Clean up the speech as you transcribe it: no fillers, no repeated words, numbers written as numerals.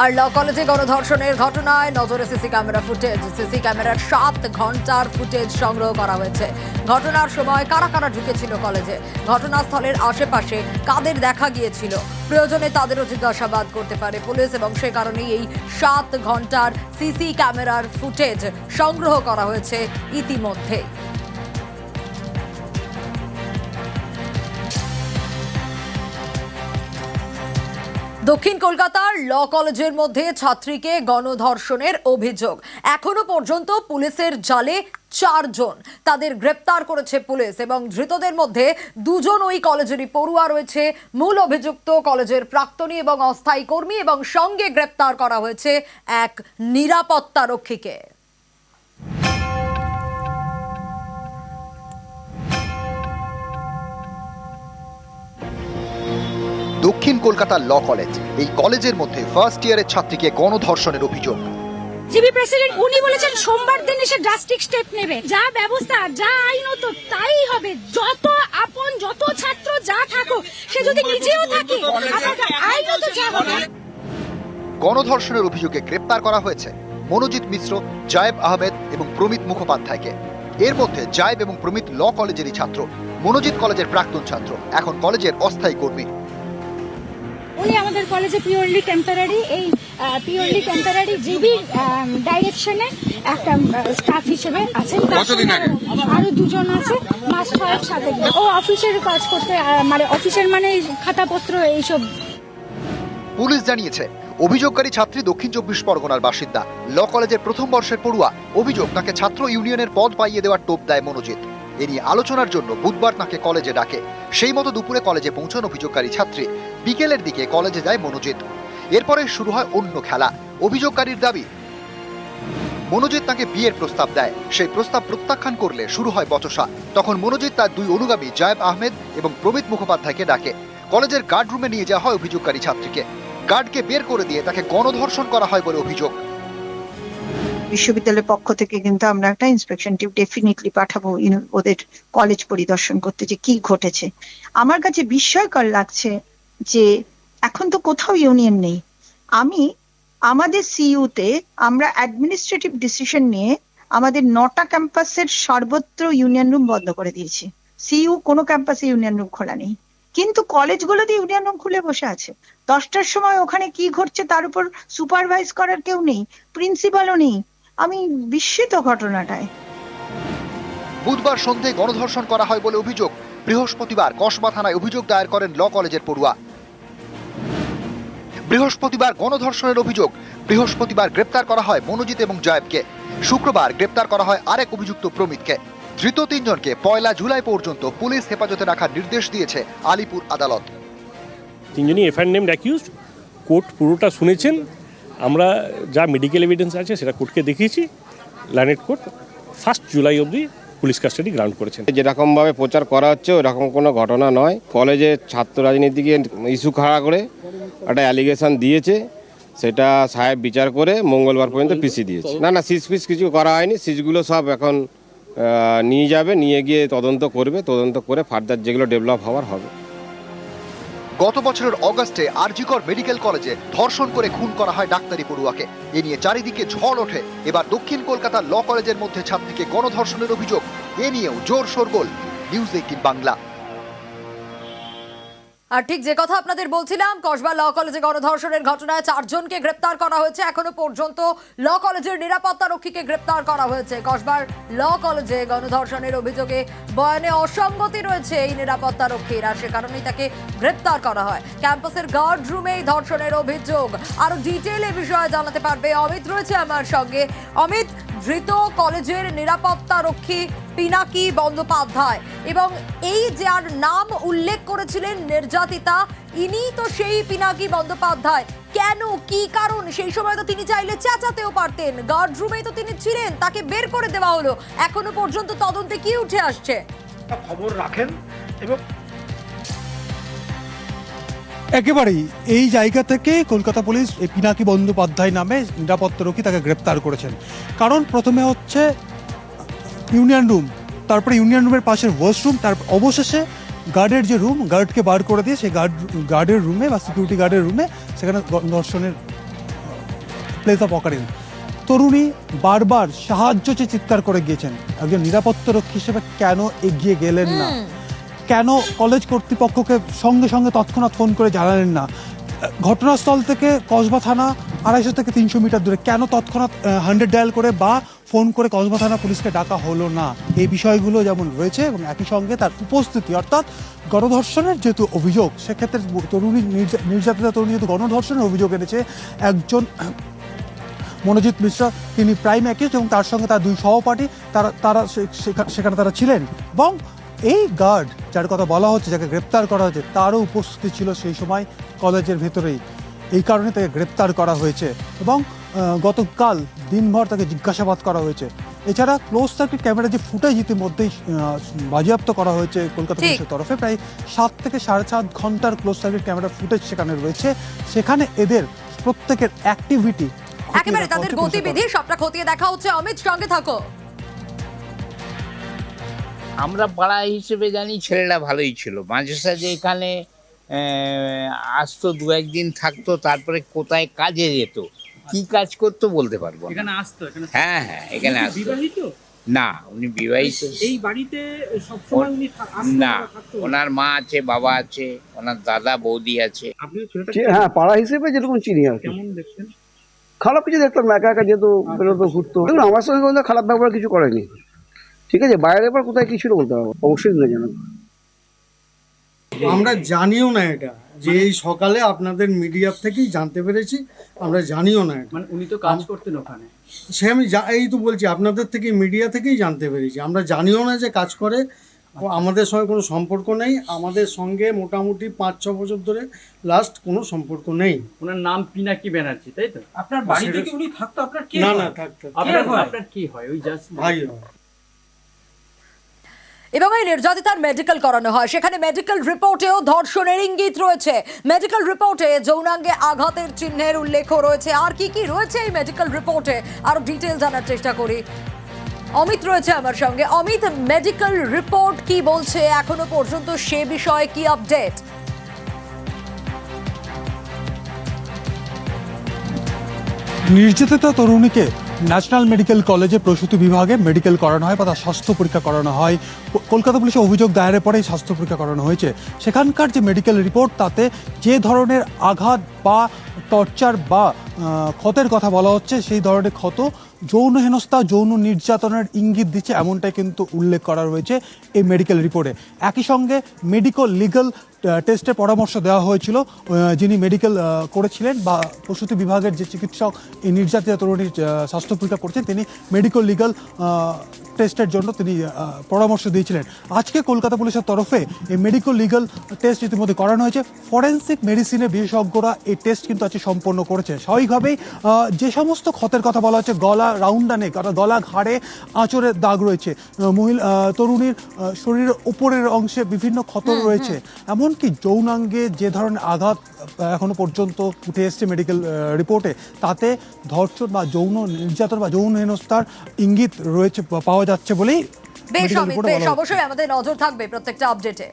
আর ল কলেজে গণধর্ষণের ঘটনায় নজরে সিসি ক্যামেরা ফুটেজ। সিসি ক্যামেরার 7 ঘন্টার ফুটেজ সংগ্রহ করা হয়েছে। ঘটনার সময় কারা কারা ঢুকেছিল কলেজে, ঘটনাস্থলের আশেপাশে কাদের দেখা গিয়েছিল, প্রয়োজনে তাদেরও জিজ্ঞাসাবাদ করতে পারে পুলিশ, এবং সে কারণেই এই 7 ঘন্টার সিসি ক্যামেরার ফুটেজ সংগ্রহ করা হয়েছে ইতিমধ্যে। দক্ষিণ কলকাতার ল কলেজের মধ্যে ছাত্রীকে গণধর্ষণের অভিযোগ। এখনো পর্যন্ত পুলিশের জালে 4 জন, তাদের গ্রেপ্তার করেছে পুলিশ, এবং ধৃতদের মধ্যে 2 জন ওই কলেজেরই পড়ুয়া রয়েছে। মূল অভিযুক্ত কলেজের প্রাক্তনী এবং অস্থায়ী কর্মী, এবং সঙ্গে গ্রেপ্তার করা হয়েছে এক নিরাপত্তা রক্ষীকে। দক্ষিণ কলকাতার ল কলেজ, এই কলেজের মধ্যে ফার্স্ট ইয়ারের ছাত্রীকে গণধর্ষণের অভিযোগ। জিবি প্রেসিডেন্ট উনি বলেছেন সোমবার দিন এসে ড্রাস্টিক স্টেপ নেবে, যা ব্যবস্থা যা আইনত তাই হবে। যত আপন যত ছাত্র যা থাকুক, সে যদি নিজেও থাকে আইনত যা হবে। গণধর্ষণের অভিযোগে গ্রেপ্তার করা হয়েছে মনোজিৎ মিশ্র, জায়েব আহমেদ এবং প্রমিত মুখোপাধ্যায়কে। এর মধ্যে জায়েব এবং প্রমিত ল কলেজেরই ছাত্র, মনোজিৎ কলেজের প্রাক্তন ছাত্র, এখন কলেজের অস্থায়ী কর্মী। উনি আমাদের কলেজে পিওরলি টেম্পোরারি জিবি ডাইরেকশনে একটা স্টাফ হিসেবে আছেন। আরো 2 জন আছে মাস 6 সাথে। ও অফিসের কাজ করতে, মানে অফিসের মানে খাতাপত্র এইসব। পুলিশ জানিয়েছে অভিযোগকারী ছাত্রী দক্ষিণ 24 পরগনার বাসিন্দা, ল কলেজের প্রথম বর্ষের পড়ুয়া। অভিযোগ, তাকে ছাত্র ইউনিয়নের পদ পাইয়ে দেওয়ার টোপ দেয় মনোজিৎ। এ নিয়ে আলোচনার জন্য বুধবার তাকে কলেজে ডাকে। সেই মতো দুপুরে কলেজে পৌঁছান অভিযোগকারী ছাত্রী। বিকেলের দিকে কলেজে যায় মনোজিৎ। এরপরে শুরু হয় অন্য খেলা। অভিযোগকারীর দাবি, মনোজিৎ তাকে বিয়ের প্রস্তাব দেয়। সেই প্রস্তাব প্রত্যাখ্যান করলে শুরু হয় বচসা। তখন মনোজিৎ তার 2 অনুগামী জায়েব আহমেদ এবং প্রমিত মুখোপাধ্যায়কে ডাকে। কলেজের গার্ড রুমে নিয়ে যাওয়া হয় অভিযোগকারী ছাত্রীকে। গার্ডকে বের করে দিয়ে তাকে গণধর্ষণ করা হয় বলে অভিযোগ। বিশ্ববিদ্যালয়ের পক্ষ থেকে কিন্তু আমরা একটা ইন্সপেকশন টিম ডেফিনেটলি পাঠাবো ওদের কলেজ পরিদর্শন করতে, যে কি ঘটেছে। আমার কাছে বিস্ময়কর লাগছে যে এখন তো কোথাও ইউনিয়ন নেই। আমাদের সিইউতে আমরা অ্যাডমিনিস্ট্রেটিভ ডিসিশন নিয়ে আমাদের 9টা ক্যাম্পাসের সর্বত্র ইউনিয়ন রুম বন্ধ করে দিয়েছি। সিইউ কোনো ক্যাম্পাসে ইউনিয়ন রুম খোলা নেই, কিন্তু কলেজগুলোতে ইউনিয়ন রুম খুলে বসে আছে। 10টার সময় ওখানে কি ঘটছে তার উপর সুপারভাইজ করার কেউ নেই, প্রিন্সিপালও নেই। আমি বিস্মিত ঘটনাটায়। বুধবার সন্ধ্যায় গণধর্ষণ করা হয় বলে অভিযোগ। বৃহস্পতিবার কসবা থানায় অভিযোগ দায়ের করেন ল কলেজের পড়ুয়া। বৃহস্পতিবার গণধর্ষণের অভিযোগ। বৃহস্পতিবার গ্রেপ্তার করা হয় মনোজিৎ এবং জায়েবকে। শুক্রবার গ্রেপ্তার করা হয় আরেক অভিযুক্ত প্রমিতকে। ধৃত 3 জনকে 1 জুলাই পর্যন্ত পুলিশ হেফাজতে রাখার নির্দেশ দিয়েছে আলিপুর আদালত। 3 জনই এফআইআর নেমড অ্যাকিউজড। কোর্ট পুরোটা শুনেছেন। আমরা যা মেডিকেল এভিডেন্স আছে সেটা কোর্টকে দেখিয়েছি। ল্যান্ডেড কোর্ট 1 জুলাই অবধি পুলিশ কাস্টাডি গ্রাউন্ড করেছেন। যেরকমভাবে প্রচার করা হচ্ছে ওরকম কোনো ঘটনা নয়। কলেজে ছাত্র রাজনীতিকে ইস্যু খাড়া করে একটা অ্যালিগেশন দিয়েছে, সেটা সাহেব বিচার করে মঙ্গলবার পর্যন্ত পিসি দিয়েছে। না সিজ ফিস কিছু করা হয়নি। সিজগুলো সব এখন নিয়ে যাবে, নিয়ে গিয়ে তদন্ত করবে। তদন্ত করে ফার্দার যেগুলো ডেভেলপ হওয়ার হবে। গত বছরের অগাস্টে আরজিকর মেডিকেল কলেজে ধর্ষণ করে খুন করা হয় ডাক্তারি পড়ুয়াকে। এ নিয়ে চারিদিকে ঝড় ওঠে। এবার দক্ষিণ কলকাতার ল কলেজের মধ্যে ছাত্রীকে গণধর্ষণের অভিযোগ। এ নিয়েও জোর শোরগোল। নিউজ 18 বাংলা। আর ঠিক যে কথা আপনাদের বলছিলাম, কসবা ল কলেজে গণধর্ষণের ঘটনায় 4 জনকে গ্রেপ্তার করা হয়েছে। এখনো পর্যন্ত ল কলেজের নিরাপত্তা রক্ষীকে গ্রেপ্তার করা হয়েছে। কসবার ল কলেজে গণধর্ষণের অভিযোগে বয়ানে অসঙ্গতি রয়েছে এই নিরাপত্তা রক্ষীর, আর সে কারণেই তাকে গ্রেপ্তার করা হয়। ক্যাম্পাসের গার্ড রুমে ধর্ষণের অভিযোগ। আরো ডিটেইল এ বিষয়ে জানাতে পারবে অমিত রয়েছে আমার সঙ্গে। অমিত, ধৃত কলেজের নিরাপত্তা রক্ষী পিনাকি বন্দ্যোপাধ্যায়, এবং এই যার নাম উল্লেখ করেছিলেন নির্যাতিতা, ইনি তো সেই পিনাকি বন্দ্যোপাধ্যায়। কেন, কি কারণ? সেই সময় তো তিনি চাইলে চেঁচাতেও পারতেন। গার্ড রুমেই তো তিনি ছিলেন, তাকে বের করে দেওয়া হলো। এখনো পর্যন্ত তদন্তে কি উঠে আসছে? খবর রাখেন এবং একেবারেই এই জায়গা থেকে কলকাতা পুলিশ এই পিনাকি বন্দ্যোপাধ্যায় নামে নিরাপত্তারক্ষী তাকে গ্রেপ্তার করেছেন। কারণ প্রথমে হচ্ছে ইউনিয়ন রুম, তারপরে ইউনিয়ন রুমের পাশের ওয়াশরুম, তারপর অবশেষে গার্ডের যে রুম, গার্ডকে বার করে দিয়ে সেই গার্ডের রুমে বা সিকিউরিটি গার্ডের রুমে সেখানে ধর্ষণের প্লেস অফ অকারেন্স। তরুণী বারবার সাহায্য চেয়ে চিৎকার করে গিয়েছেন, একজন নিরাপত্তারক্ষী হিসেবে কেন এগিয়ে গেলেন না, কেন কলেজ কর্তৃপক্ষকে সঙ্গে সঙ্গে তৎক্ষণাৎ ফোন করে জানালেন না, ঘটনাস্থল থেকে কসবা থানা 250 থেকে 300 মিটার দূরে কেন তৎক্ষণাৎ 100 ডায়াল করে বা ফোন করে কসবা থানা পুলিশকে ডাকা হলো না, এই বিষয়গুলো যেমন রয়েছে এবং একই সঙ্গে তার উপস্থিতি, অর্থাৎ গণধর্ষণের যেহেতু অভিযোগ, সেক্ষেত্রে তরুণী নির্যাতিতা তরুণী যেহেতু গণধর্ষণের অভিযোগ এনেছে, একজন মনোজিৎ মিশ্রা তিনি প্রাইম অ্যাকিউজড এবং তার সঙ্গে তার 2 সহপাঠী তারা সেখানে তারা ছিলেন, এবং এই গার্ড যার কথা বলা হচ্ছে, যাকে গ্রেপ্তার করা হয়েছে, তারও উপস্থিতি ছিল সেই সময় কলেজের ভেতরেই। এই কারণে তাকে গ্রেপ্তার করা হয়েছে এবং গতকাল দিনভর তাকে জিজ্ঞাসাবাদ করা হয়েছে। এছাড়া ক্লোজ সার্কিট ক্যামেরা যে ফুটেজ ইতিমধ্যেই বাজেয়াপ্ত করা হয়েছে কলকাতা পুলিশের তরফে, প্রায় 7 থেকে 7.5 ঘন্টার ক্লোজ সার্কিট ক্যামেরা ফুটেজ সেখানে রয়েছে। সেখানে এদের প্রত্যেকের অ্যাক্টিভিটি, একেবারে তাদের গতিবিধি সবটা খতিয়ে দেখা হচ্ছে। অমিত, সঙ্গে থাকো। আমরা পাড়া হিসেবে জানি ছেলেটা ভালোই ছিল, মাঝে সাঝে এখানে আসতো, 2-1 দিন থাকতো, তারপরে কোথায় কাজে যেত, কি কাজ করতো বলতে পারবো না। এখানে আসতো? হ্যাঁ, এখানে আসতো। বিবাহিত না, উনি বিবাহিত। এই বাড়িতে সবসময় উনি না, ওনার মা আছে, বাবা আছে, ওনার দাদা বৌদি আছে। আপনি ছেলেটা হ্যাঁ, পাড়া হিসেবে যেরকম চিনি আর কি। কেমন দেখছেন? খারাপ কিছু দেখতাম না, একা একা যেহেতু বেরোতো ঘুরতো। দেখুন, আমার সঙ্গে কোনো খারাপ ব্যবহার কিছু করেনি, ঠিক আছে। বাইরে এবার কোথায় কি ছিল বলতে পারবো, অবশ্যই না জানো। আমরা জানিও না এটা, যে এই সকালে আপনাদের মিডিয়া থেকেই জানতে পেরেছি, আমরা জানিও না এটা। মানে উনি তো কাজ করতেন ওখানে। সে আমি এই তো বলছি, আপনাদের থেকে মিডিয়া থেকেই জানতে পেরেছি, আমরা জানিও না যে কাজ করে। আমাদের সঙ্গে কোনো সম্পর্ক নেই, আমাদের সঙ্গে মোটামুটি 5-6 বছর ধরে লাস্ট কোনো সম্পর্ক নেই। ওনার নাম পিনাকি ব্যানার্জি, তাই তো? আপনার বাড়িতে কি উনি থাকতো? আপনার কি না হয়? না, থাকতো। আপনার কি হয়? ওই জাস্ট ভাই হয়। এবং এই নির্যাতিতার মেডিকেল করানো হয়, সেখানে মেডিকেল রিপোর্টেও ধর্ষণের ইঙ্গিত রয়েছে। মেডিকেল রিপোর্টে যৌনাঙ্গে আঘাতের চিহ্নের উল্লেখ রয়েছে। আর কি কি রয়েছে এই মেডিকেল রিপোর্টে আরো ডিটেল জানার চেষ্টা করি। অমিত রয়েছে আমার সঙ্গে। অমিত, মেডিকেল রিপোর্ট কি বলছে এখনো পর্যন্ত, সে বিষয়ে কি আপডেট? নির্যাতিত তরুণীকে ন্যাশনাল মেডিকেল কলেজে প্রসূতি বিভাগে মেডিকেল করানো হয় বা তার স্বাস্থ্য পরীক্ষা করানো হয়। কলকাতা পুলিশে অভিযোগ দায়েরের পরেই স্বাস্থ্য পরীক্ষা করানো হয়েছে। সেখানকার যে মেডিকেল রিপোর্ট, তাতে যে ধরনের আঘাত বা টর্চার বা ক্ষতের কথা বলা হচ্ছে, সেই ধরনের ক্ষত যৌন হেনস্থা, যৌন নির্যাতনের ইঙ্গিত দিচ্ছে, এমনটাই কিন্তু উল্লেখ করা রয়েছে এই মেডিকেল রিপোর্টে। একই সঙ্গে মেডিকো লিগাল টেস্টের পরামর্শ দেওয়া হয়েছিল। যিনি মেডিকেল করেছিলেন বা প্রসূতি বিভাগের যে চিকিৎসক এই নির্যাতিতা তরুণীর স্বাস্থ্য পরীক্ষা করছেন, তিনি মেডিকো লিগাল টেস্টের জন্য তিনি পরামর্শ দিয়েছিলেন। আজকে কলকাতা পুলিশের তরফে এই মেডিকো লিগাল টেস্ট ইতিমধ্যে করানো হয়েছে। ফরেন্সিক মেডিসিনের বিশেষজ্ঞরা এই টেস্ট কিন্তু আজকে সম্পন্ন করেছে। স্বাভাবিকভাবেই যে সমস্ত ক্ষতের কথা বলা হচ্ছে, গলা রাউন্ড নেক, গলা ঘাড়ে আঁচড়ের দাগ রয়েছে, তরুণীর শরীরের উপরের অংশে বিভিন্ন ক্ষত রয়েছে, এমনকি যৌনাঙ্গে যে ধরনের আঘাত এখনো পর্যন্ত উঠে এসছে মেডিকেল রিপোর্টে, তাতে ধর্ষণ বা যৌন নির্যাতন বা যৌন হেনস্থার ইঙ্গিত রয়েছে, পাওয়া যাচ্ছে বলেই বেশ অমিত, বেশ, অবশ্যই আমাদের নজর থাকবে প্রত্যেকটা আপডেটে।